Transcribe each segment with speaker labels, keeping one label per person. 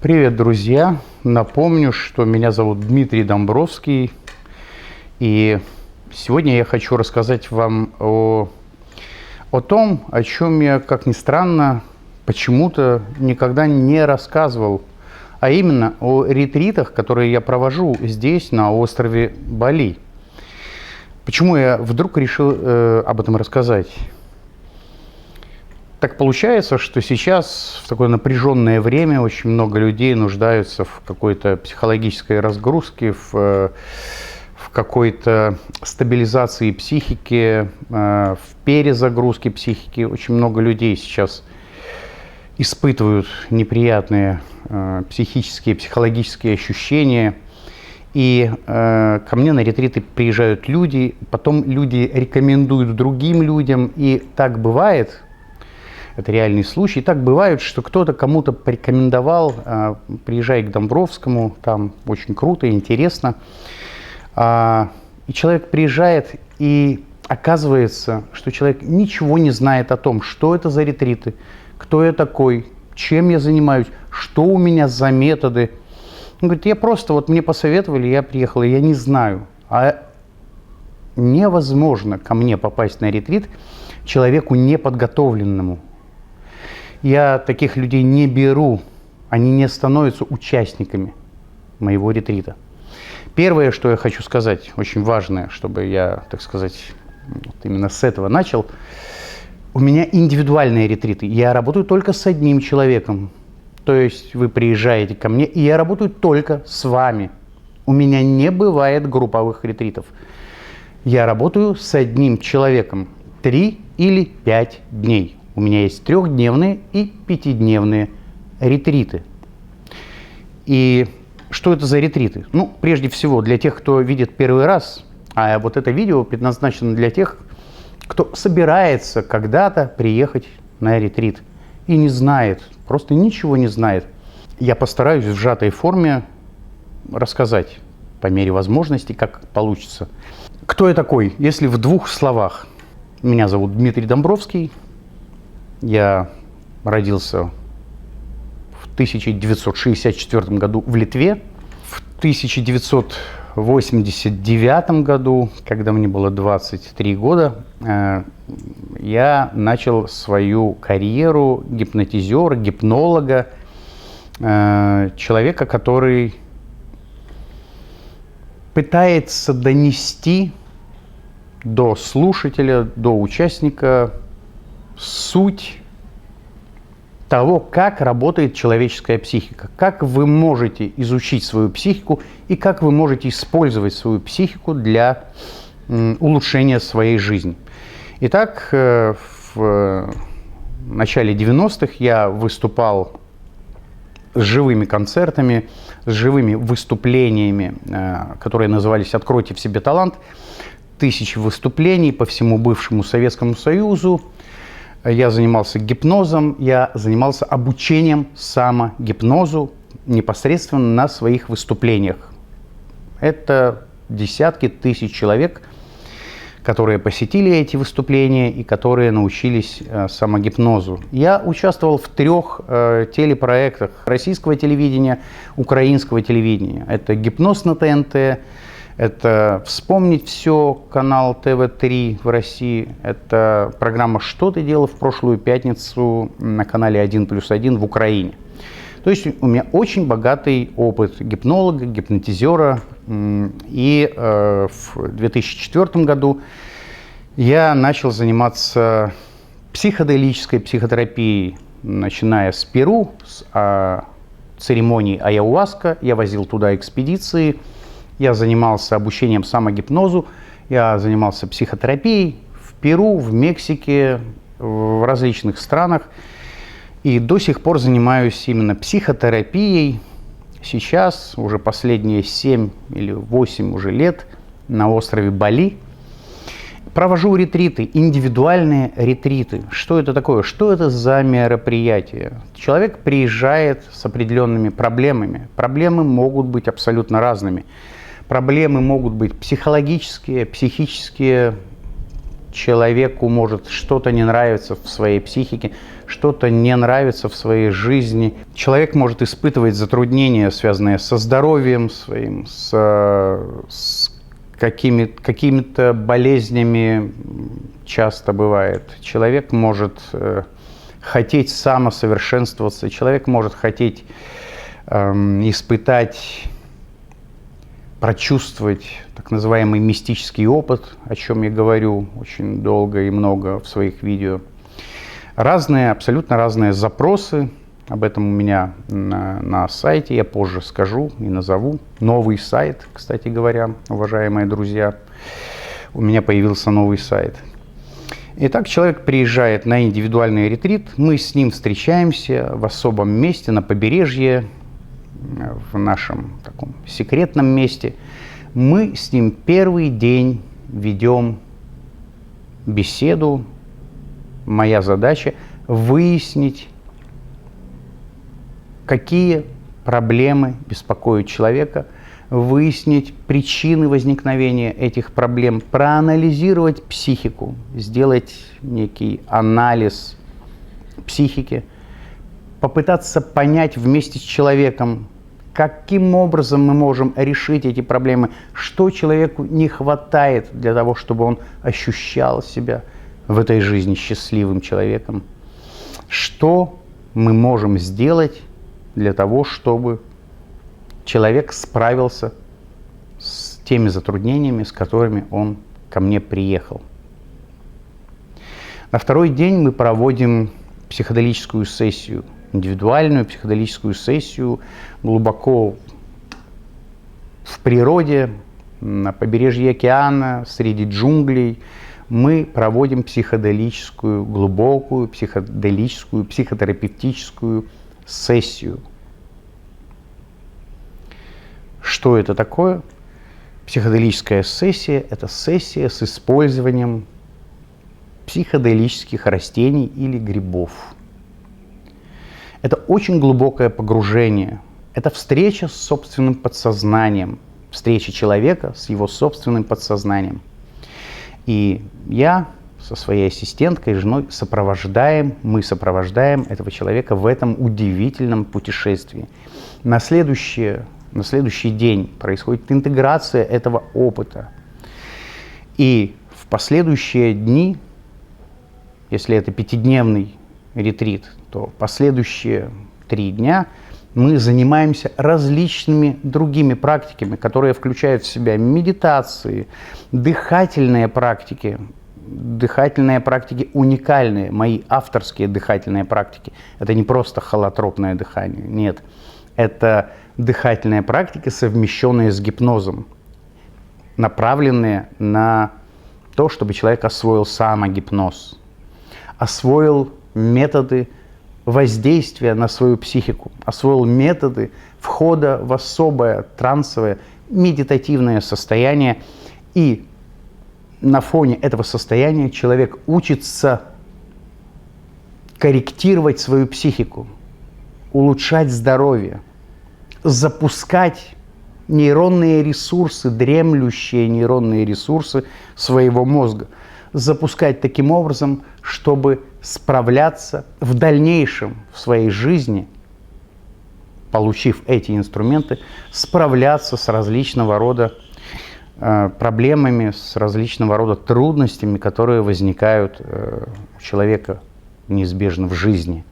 Speaker 1: Привет, друзья! Напомню, что меня зовут Дмитрий Домбровский, и сегодня я хочу рассказать вам о том, о чем я, как ни странно, почему-то никогда не рассказывал, а именно о ретритах, которые я провожу здесь, на острове Бали. Почему я вдруг решил об этом рассказать? Так получается, что сейчас, в такое напряженное время, очень много людей нуждаются в какой-то психологической разгрузке, в какой-то стабилизации психики, в перезагрузке психики. Очень много людей сейчас испытывают неприятные психические, психологические ощущения. И ко мне на ретриты приезжают люди, потом люди рекомендуют другим людям, и так бывает. Это реальный случай. И так бывает, что кто-то кому-то порекомендовал, приезжай к Домбровскому, там очень круто, интересно. И человек приезжает, и оказывается, что человек ничего не знает о том, что это за ретриты, кто я такой, чем я занимаюсь, что у меня за методы. Он говорит, я просто, вот мне посоветовали, я приехал, и я не знаю. А невозможно ко мне попасть на ретрит человеку неподготовленному. Я таких людей не беру, они не становятся участниками моего ретрита. Первое, что я хочу сказать, очень важное, чтобы я, так сказать, вот именно с этого начал. У меня индивидуальные ретриты. Я работаю только с одним человеком. То есть вы приезжаете ко мне, и я работаю только с вами. У меня не бывает групповых ретритов. Я работаю с одним человеком 3 или 5 дней. У меня есть 3-дневные и 5-дневные ретриты. И что это за ретриты? Ну, прежде всего, для тех, кто видит первый раз, а вот это видео предназначено для тех, кто собирается когда-то приехать на ретрит и не знает, просто ничего не знает. Я постараюсь в сжатой форме рассказать по мере возможности, как получится. Кто я такой? Если в 2 словах. Меня зовут Дмитрий Домбровский. Я родился в 1964 году в Литве. В 1989 году, когда мне было 23 года, я начал свою карьеру гипнотизера, гипнолога, человека, который пытается донести до слушателя, до участника суть того, как работает человеческая психика, как вы можете изучить свою психику и как вы можете использовать свою психику для улучшения своей жизни. Итак, в начале 90-х я выступал с живыми концертами, с живыми выступлениями, которые назывались «Откройте в себе талант». 1000 выступлений по всему бывшему Советскому Союзу. Я занимался гипнозом, я занимался обучением самогипнозу непосредственно на своих выступлениях. Это десятки тысяч человек, которые посетили эти выступления и которые научились самогипнозу. Я участвовал в 3 телепроектах российского телевидения, украинского телевидения. Это «Гипноз» на ТНТ, это «Вспомнить все», канал ТВ3 в России. Это программа «Что ты делал в прошлую пятницу» на канале 1+1 в Украине. То есть у меня очень богатый опыт гипнолога, гипнотизера. И в 2004 году я начал заниматься психоделической психотерапией, начиная с Перу, с церемонии аяуаска. Я возил туда экспедиции. Я занимался обучением самогипнозу, я занимался психотерапией в Перу, в Мексике, в различных странах. И до сих пор занимаюсь именно психотерапией. Сейчас, уже последние 7 или 8 уже лет, на острове Бали. Провожу ретриты, индивидуальные ретриты. Что это такое? Что это за мероприятие? Человек приезжает с определенными проблемами. Проблемы могут быть абсолютно разными. Проблемы могут быть психологические, психические, человеку может что-то не нравиться в своей психике, что-то не нравится в своей жизни. Человек может испытывать затруднения, связанные со здоровьем своим, с какими-то болезнями, часто бывает. Человек может хотеть самосовершенствоваться, человек может хотеть испытать, прочувствовать так называемый мистический опыт, о чем я говорю очень долго и много в своих видео. Разные, абсолютно разные запросы. Об этом у меня на сайте, я позже скажу и назову. Новый сайт, кстати говоря, уважаемые друзья. У меня появился новый сайт. Итак, человек приезжает на индивидуальный ретрит, мы с ним встречаемся в особом месте на побережье, в нашем таком секретном месте. Мы с ним первый день ведем беседу. Моя задача выяснить, какие проблемы беспокоят человека, выяснить причины возникновения этих проблем, проанализировать психику, сделать некий анализ психики, попытаться понять вместе с человеком, каким образом мы можем решить эти проблемы, что человеку не хватает для того, чтобы он ощущал себя в этой жизни счастливым человеком, что мы можем сделать для того, чтобы человек справился с теми затруднениями, с которыми он ко мне приехал. На второй день мы проводим психоделическую сессию, индивидуальную психоделическую сессию глубоко в природе, на побережье океана, среди джунглей. Мы проводим психоделическую, глубокую психоделическую, психотерапевтическую сессию. Что это такое? Психоделическая сессия – это сессия с использованием психоделических растений или грибов. Это очень глубокое погружение. Это встреча с собственным подсознанием, встреча человека с его собственным подсознанием. И я со своей ассистенткой, женой мы сопровождаем этого человека в этом удивительном путешествии. На следующий день происходит интеграция этого опыта. И в последующие дни, если это 5-дневный ретрит, то последующие 3 дня мы занимаемся различными другими практиками, которые включают в себя медитации, дыхательные практики уникальные, мои авторские дыхательные практики. Это не просто холотропное дыхание, нет. Это дыхательные практики, совмещенные с гипнозом, направленные на то, чтобы человек освоил самогипноз, освоил методы воздействия на свою психику, освоил методы входа в особое трансовое медитативное состояние. И на фоне этого состояния человек учится корректировать свою психику, улучшать здоровье, запускать нейронные ресурсы, дремлющие нейронные ресурсы своего мозга, запускать таким образом, чтобы справляться в дальнейшем в своей жизни, получив эти инструменты, справляться с различного рода проблемами, с различного рода трудностями, которые возникают у человека неизбежно в жизни.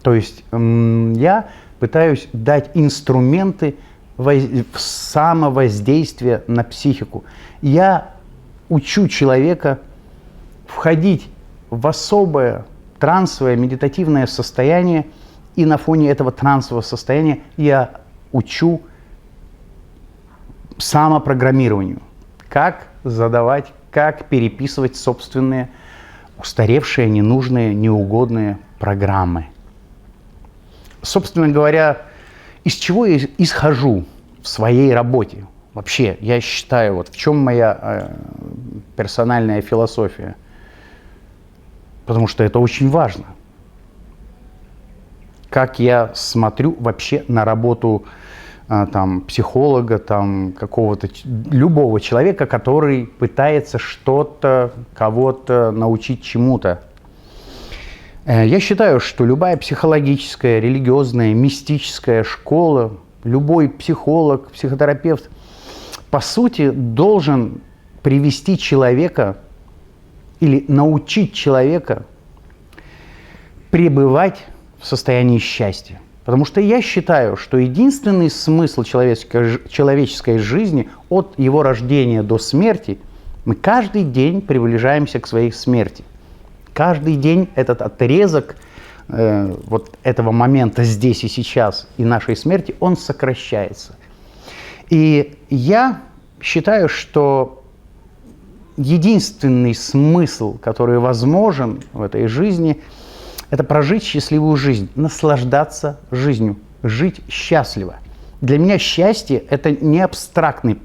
Speaker 1: То есть я пытаюсь дать инструменты самовоздействия на психику. Я учу человека входить в особое трансовое медитативное состояние, и на фоне этого трансового состояния я учу самопрограммированию. Как задавать, как переписывать собственные устаревшие, ненужные, неугодные программы. Собственно говоря, из чего я исхожу в своей работе? Вообще, я считаю, вот в чем моя персональная философия. Потому что это очень важно. Как я смотрю вообще на работу там, психолога, там, какого-то любого человека, который пытается что-то, кого-то научить чему-то. Я считаю, что любая психологическая, религиозная, мистическая школа, любой психолог, психотерапевт, по сути, должен привести человека или научить человека пребывать в состоянии счастья. Потому что я считаю, что единственный смысл человеческой жизни от его рождения до смерти, мы каждый день приближаемся к своей смерти. Каждый день этот отрезок вот этого момента здесь и сейчас и нашей смерти, он сокращается. И я считаю, что единственный смысл, который возможен в этой жизни, это прожить счастливую жизнь, наслаждаться жизнью, жить счастливо. Для меня счастье – это не абстрактное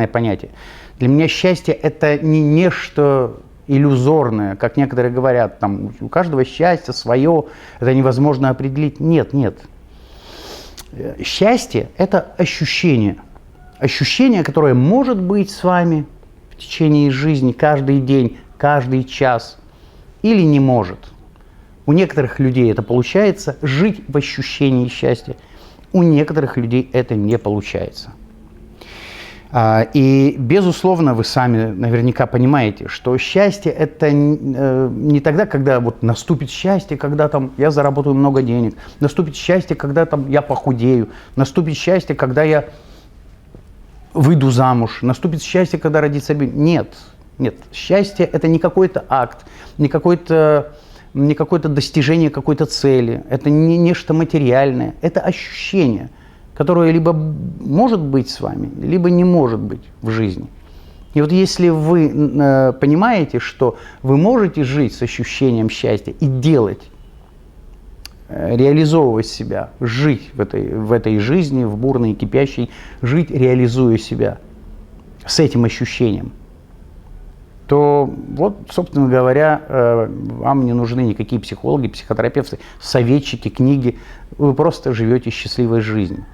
Speaker 1: понятие. Для меня счастье – это не нечто иллюзорное, как некоторые говорят, там, у каждого счастье свое, это невозможно определить. Нет, нет. Счастье – это ощущение. Ощущение, которое может быть с вами в течение жизни, каждый день, каждый час, или не может. У некоторых людей это получается жить в ощущении счастья, у некоторых людей это не получается. И, безусловно, вы сами наверняка понимаете, что счастье – это не тогда, когда вот наступит счастье, когда там я заработаю много денег, наступит счастье, когда там я похудею, наступит счастье, когда я выйду замуж, наступит счастье, когда родится ребенок. Нет, нет, счастье – это не какой-то акт, не какое-то достижение какой-то цели, это не нечто материальное, это ощущение, которое либо может быть с вами, либо не может быть в жизни. И вот если вы понимаете, что вы можете жить с ощущением счастья и делать, реализовывать себя, жить в этой жизни, в бурной и кипящей, жить, реализуя себя с этим ощущением, то вот, собственно говоря, вам не нужны никакие психологи, психотерапевты, советчики, книги. Вы просто живете счастливой жизнью.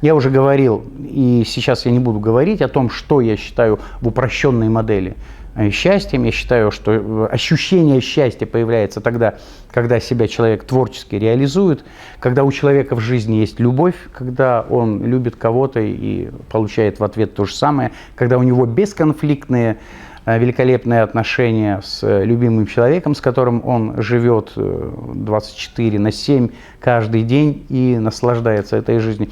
Speaker 1: Я уже говорил, и сейчас я не буду говорить о том, что я считаю в упрощенной модели счастьем. Я считаю, что ощущение счастья появляется тогда, когда себя человек творчески реализует, когда у человека в жизни есть любовь, когда он любит кого-то и получает в ответ то же самое, когда у него бесконфликтные, великолепные отношения с любимым человеком, с которым он живет 24/7 каждый день и наслаждается этой жизнью.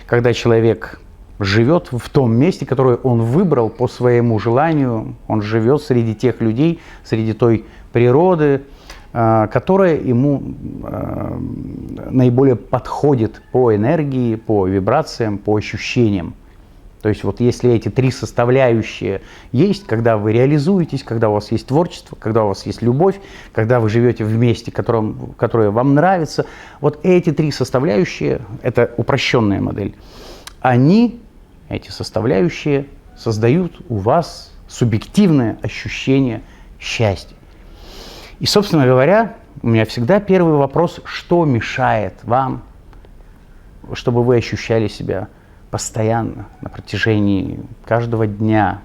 Speaker 1: Когда человек живет в том месте, которое он выбрал по своему желанию, он живет среди тех людей, среди той природы, которая ему наиболее подходит по энергии, по вибрациям, по ощущениям. То есть вот если эти три составляющие есть, когда вы реализуетесь, когда у вас есть творчество, когда у вас есть любовь, когда вы живете в месте, которое вам нравится, вот эти три составляющие, это упрощенная модель, эти составляющие создают у вас субъективное ощущение счастья. И, собственно говоря, у меня всегда первый вопрос, что мешает вам, чтобы вы ощущали себя постоянно, на протяжении каждого дня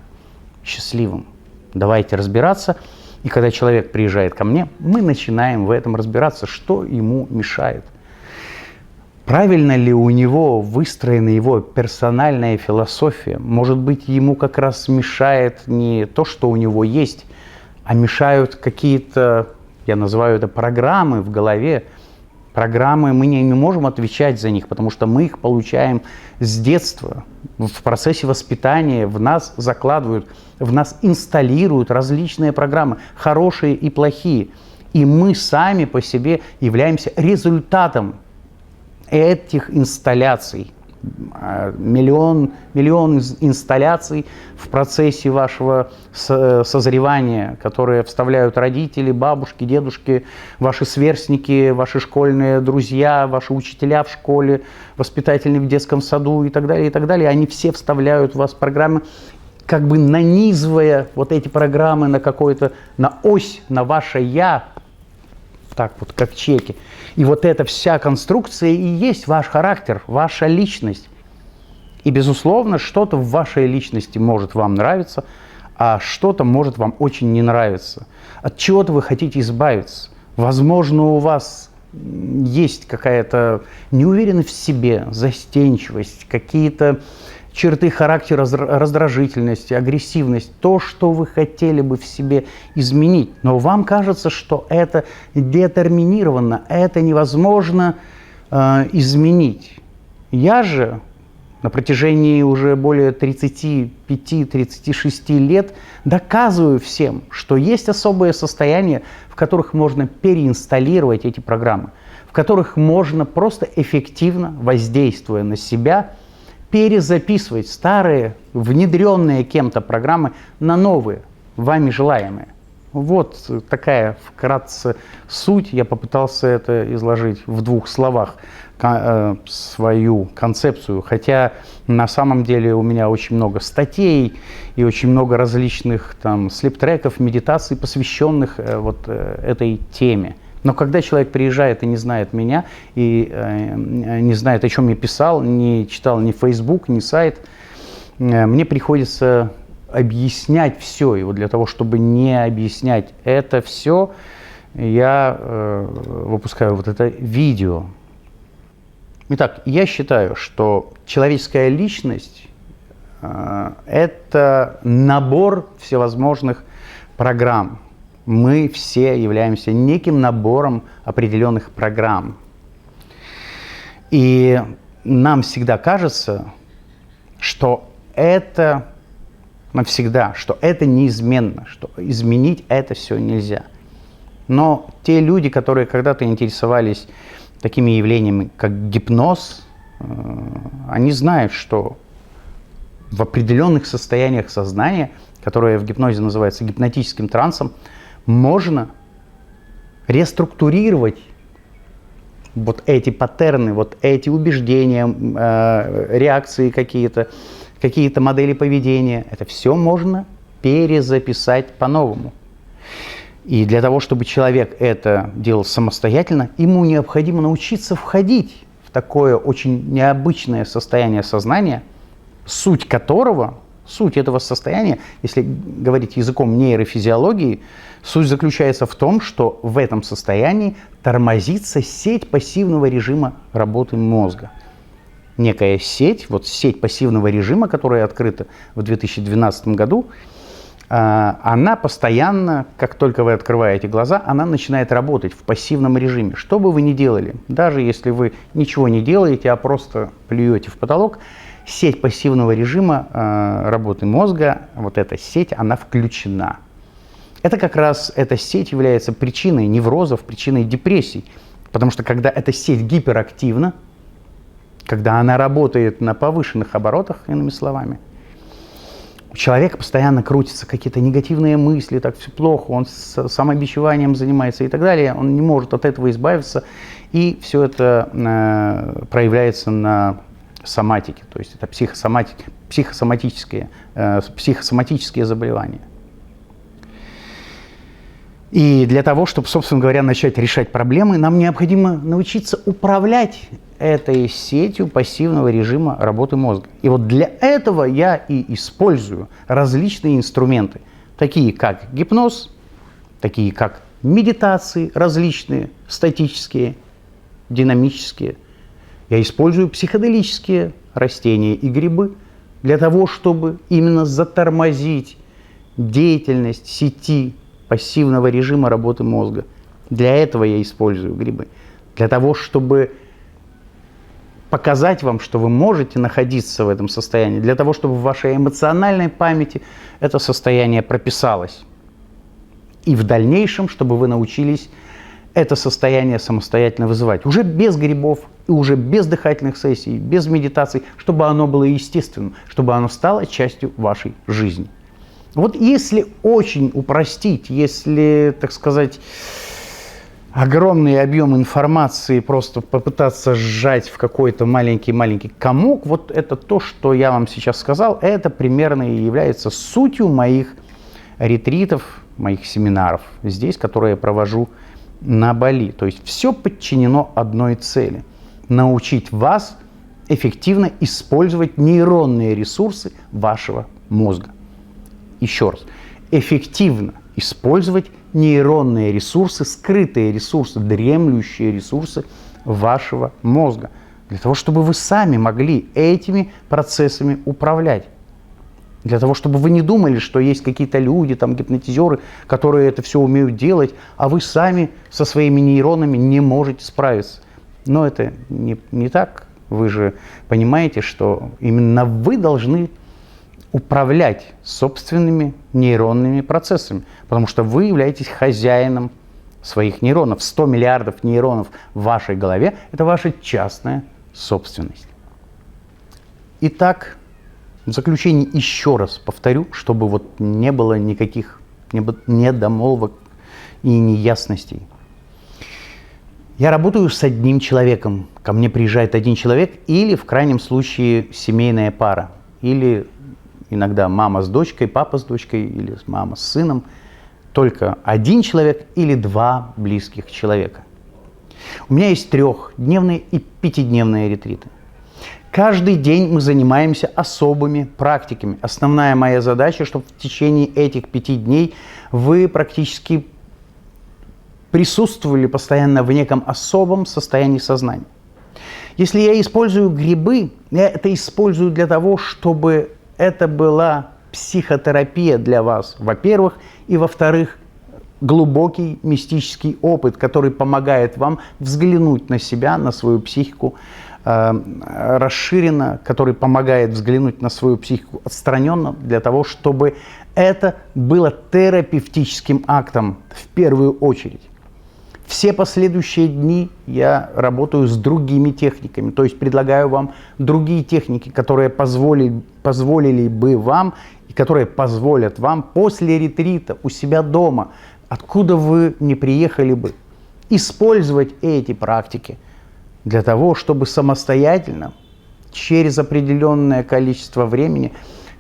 Speaker 1: счастливым. Давайте разбираться. И когда человек приезжает ко мне, мы начинаем в этом разбираться, что ему мешает. Правильно ли у него выстроена его персональная философия? Может быть, ему как раз мешает не то, что у него есть, а мешают какие-то, я называю это, программы в голове. Программы, мы не можем отвечать за них, потому что мы их получаем с детства. В процессе воспитания в нас закладывают, в нас инсталируют различные программы, хорошие и плохие. И мы сами по себе являемся результатом этих инсталляций. Миллион инсталляций в процессе вашего созревания, которые вставляют родители, бабушки, дедушки, ваши сверстники, ваши школьные друзья, ваши учителя в школе, воспитательные в детском саду и так далее, и так далее. Они все вставляют в вас программы, как бы нанизывая вот эти программы на какое-то, на ось, на ваше «я», так вот, как чеки. И вот эта вся конструкция и есть ваш характер, ваша личность. И, безусловно, что-то в вашей личности может вам нравиться, а что-то может вам очень не нравиться. От чего-то вы хотите избавиться. Возможно, у вас есть какая-то неуверенность в себе, застенчивость, какие-то черты характера, раздражительность, агрессивность, то, что вы хотели бы в себе изменить. Но вам кажется, что это детерминировано, это невозможно изменить. Я же на протяжении уже более 35-36 лет доказываю всем, что есть особые состояния, в которых можно переинсталлировать эти программы, в которых можно просто эффективно, воздействуя на себя, перезаписывать старые, внедренные кем-то программы на новые, вами желаемые. Вот такая вкратце суть. Я попытался это изложить в 2 словах, свою концепцию. Хотя на самом деле у меня очень много статей и очень много различных там слип-треков, медитаций, посвященных вот этой теме. Но когда человек приезжает и не знает меня, и не знает, о чем я писал, не читал ни Facebook, ни сайт, мне приходится объяснять все. И вот для того, чтобы не объяснять это все, я выпускаю вот это видео. Итак, я считаю, что человеческая личность это набор всевозможных программ. Мы все являемся неким набором определенных программ. И нам всегда кажется, что это навсегда, что это неизменно, что изменить это все нельзя. Но те люди, которые когда-то интересовались такими явлениями, как гипноз, они знают, что в определенных состояниях сознания, которые в гипнозе называются гипнотическим трансом, можно реструктурировать вот эти паттерны, вот эти убеждения, реакции какие-то модели поведения. Это все можно перезаписать по-новому. И для того, чтобы человек это делал самостоятельно, ему необходимо научиться входить в такое очень необычное состояние сознания, суть этого состояния, если говорить языком нейрофизиологии, суть заключается в том, что в этом состоянии тормозится сеть пассивного режима работы мозга. Некая сеть, вот сеть пассивного режима, которая открыта в 2012 году, она постоянно, как только вы открываете глаза, она начинает работать в пассивном режиме. Что бы вы ни делали, даже если вы ничего не делаете, а просто плюете в потолок, сеть пассивного режима работы мозга, вот эта сеть, она включена. Это как раз, эта сеть является причиной неврозов, причиной депрессий. Потому что когда эта сеть гиперактивна, когда она работает на повышенных оборотах, иными словами, у человека постоянно крутятся какие-то негативные мысли, так все плохо, он самобичеванием занимается и так далее, он не может от этого избавиться, и все это проявляется на соматике, то есть это психосоматические заболевания. И для того, чтобы, собственно говоря, начать решать проблемы, нам необходимо научиться управлять этой сетью пассивного режима работы мозга. И вот для этого я и использую различные инструменты, такие как гипноз, такие как медитации различные, статические, динамические. Я использую психоделические растения и грибы для того, чтобы именно затормозить деятельность сети пассивного режима работы мозга. Для этого я использую грибы. Для того, чтобы показать вам, что вы можете находиться в этом состоянии, для того, чтобы в вашей эмоциональной памяти это состояние прописалось. И в дальнейшем, чтобы вы научились это состояние самостоятельно вызывать. Уже без грибов, и уже без дыхательных сессий, без медитаций, чтобы оно было естественным, чтобы оно стало частью вашей жизни. Вот если очень упростить, если, так сказать, огромный объем информации просто попытаться сжать в какой-то маленький комок, вот это то, что я вам сейчас сказал, это примерно и является сутью моих ретритов, моих семинаров здесь, которые я провожу на Бали. То есть все подчинено одной цели – научить вас эффективно использовать нейронные ресурсы вашего мозга. Еще раз, эффективно использовать нейронные ресурсы, скрытые ресурсы, дремлющие ресурсы вашего мозга, для того, чтобы вы сами могли этими процессами управлять. Для того, чтобы вы не думали, что есть какие-то люди, там, гипнотизеры, которые это все умеют делать, а вы сами со своими нейронами не можете справиться. Но это не так. Вы же понимаете, что именно вы должны управлять собственными нейронными процессами, потому что вы являетесь хозяином своих нейронов. 100 миллиардов нейронов в вашей голове – это ваша частная собственность. Итак, в заключение еще раз повторю, чтобы вот не было никаких недомолвок и неясностей. Я работаю с одним человеком. Ко мне приезжает один человек или, в крайнем случае, семейная пара. Или иногда мама с дочкой, папа с дочкой, или мама с сыном. Только один человек или два близких человека. У меня есть 3-дневные и 5-дневные ретриты. Каждый день мы занимаемся особыми практиками. Основная моя задача, чтобы в течение этих 5 дней вы практически присутствовали постоянно в неком особом состоянии сознания. Если я использую грибы, я это использую для того, чтобы это была психотерапия для вас, во-первых, и во-вторых, глубокий мистический опыт, который помогает вам взглянуть на себя, на свою психику расширенно, который помогает взглянуть на свою психику отстраненно, для того, чтобы это было терапевтическим актом в первую очередь. Все последующие дни я работаю с другими техниками, то есть предлагаю вам другие техники, которые позволили бы вам и которые позволят вам после ретрита у себя дома, откуда вы не приехали бы, использовать эти практики для того, чтобы самостоятельно, через определенное количество времени,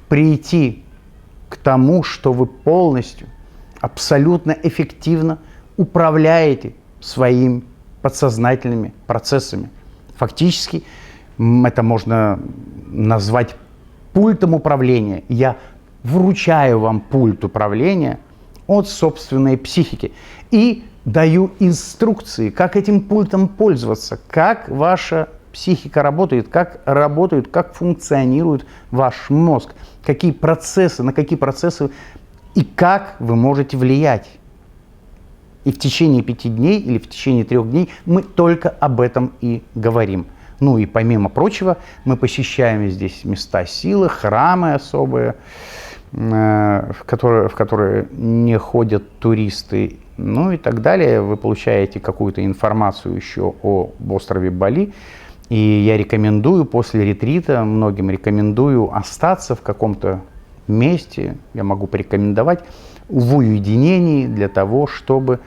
Speaker 1: прийти к тому, что вы полностью, абсолютно эффективно управляете своими подсознательными процессами. Фактически это можно назвать пультом управления. Я вручаю вам пульт управления от собственной психики и даю инструкции, как этим пультом пользоваться, как ваша психика работает, как функционирует ваш мозг, какие процессы, на какие процессы и как вы можете влиять. И в течение 5 дней или в течение 3 дней мы только об этом и говорим. Ну и помимо прочего, мы посещаем здесь места силы, храмы особые, в которые не ходят туристы, ну и так далее. Вы получаете какую-то информацию еще об острове Бали. И я рекомендую после ретрита, многим рекомендую остаться в каком-то месте, я могу порекомендовать, в уединении для того, чтобы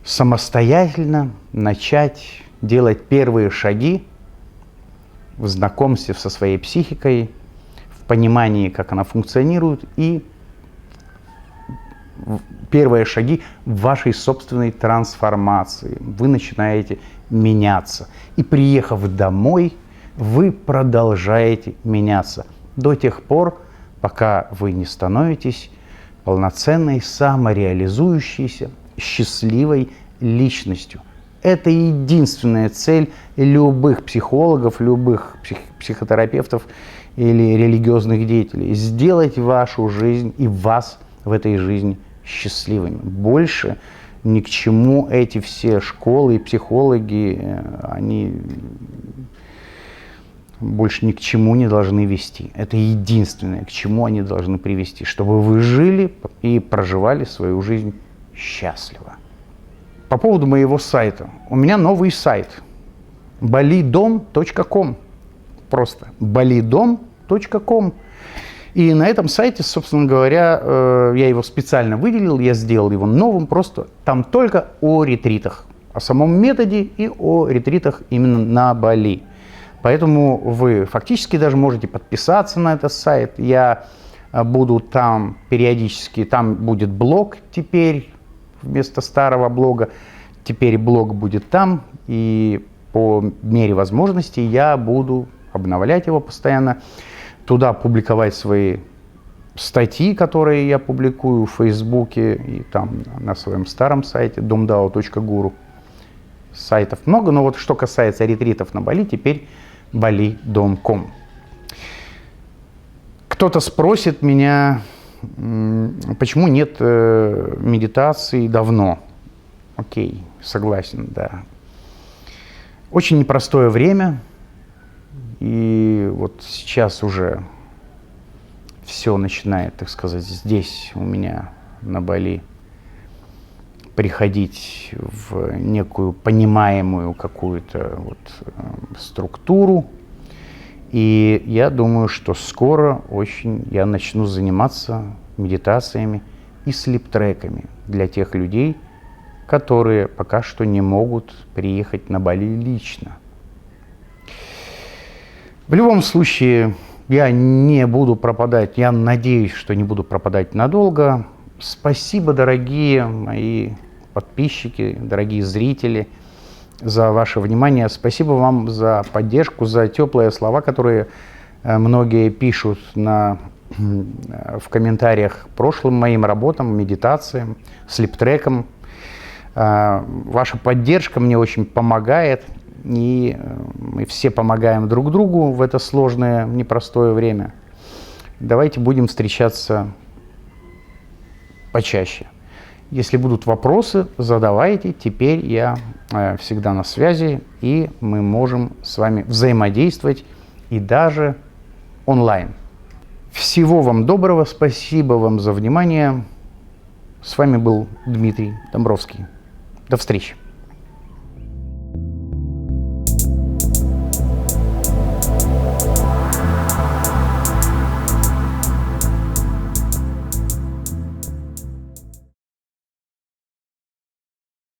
Speaker 1: самостоятельно начать делать первые шаги в знакомстве со своей психикой, в понимании, как она функционирует, и первые шаги в вашей собственной трансформации. Вы начинаете меняться. И приехав домой, вы продолжаете меняться до тех пор, пока вы не становитесь полноценной, самореализующейся, счастливой личностью. Это единственная цель любых психологов, любых психотерапевтов или религиозных деятелей. Сделать вашу жизнь и вас в этой жизни счастливыми. Больше ни к чему эти все школы и психологи, они больше ни к чему не должны вести. Это единственное, к чему они должны привести, чтобы вы жили и проживали свою жизнь счастливо. По поводу моего сайта. У меня новый сайт. balidom.com. Просто balidom.com. И на этом сайте, собственно говоря, я его специально выделил, я сделал его новым, просто там только о ретритах, о самом методе и о ретритах именно на Бали. Поэтому вы фактически даже можете подписаться на этот сайт. Я буду там периодически, там будет блог теперь вместо старого блога. Теперь блог будет там, и по мере возможности я буду обновлять его постоянно, туда публиковать свои статьи, которые я публикую в Фейсбуке и там на своем старом сайте domdao.guru. Сайтов много, но вот что касается ретритов на Бали, теперь bali.com. Кто-то спросит меня, почему нет медитации давно. Окей, согласен, да. Очень непростое время, и вот сейчас уже все начинает, так сказать, здесь у меня на Бали приходить в некую понимаемую какую-то вот структуру. И я думаю, что скоро очень я начну заниматься медитациями и слип-треками для тех людей, которые пока что не могут приехать на Бали лично. В любом случае, я не буду пропадать, я надеюсь, что не буду пропадать надолго. Спасибо, дорогие мои подписчики, дорогие зрители, за ваше внимание. Спасибо вам за поддержку, за теплые слова, которые многие пишут в комментариях к прошлым моим работам, медитациям, слип-трекам. Ваша поддержка мне очень помогает, и мы все помогаем друг другу в это сложное, непростое время. Давайте будем встречаться почаще. Если будут вопросы, задавайте. Теперь я всегда на связи, и мы можем с вами взаимодействовать и даже онлайн. Всего вам доброго, спасибо вам за внимание. С вами был Дмитрий Домбровский. До встречи.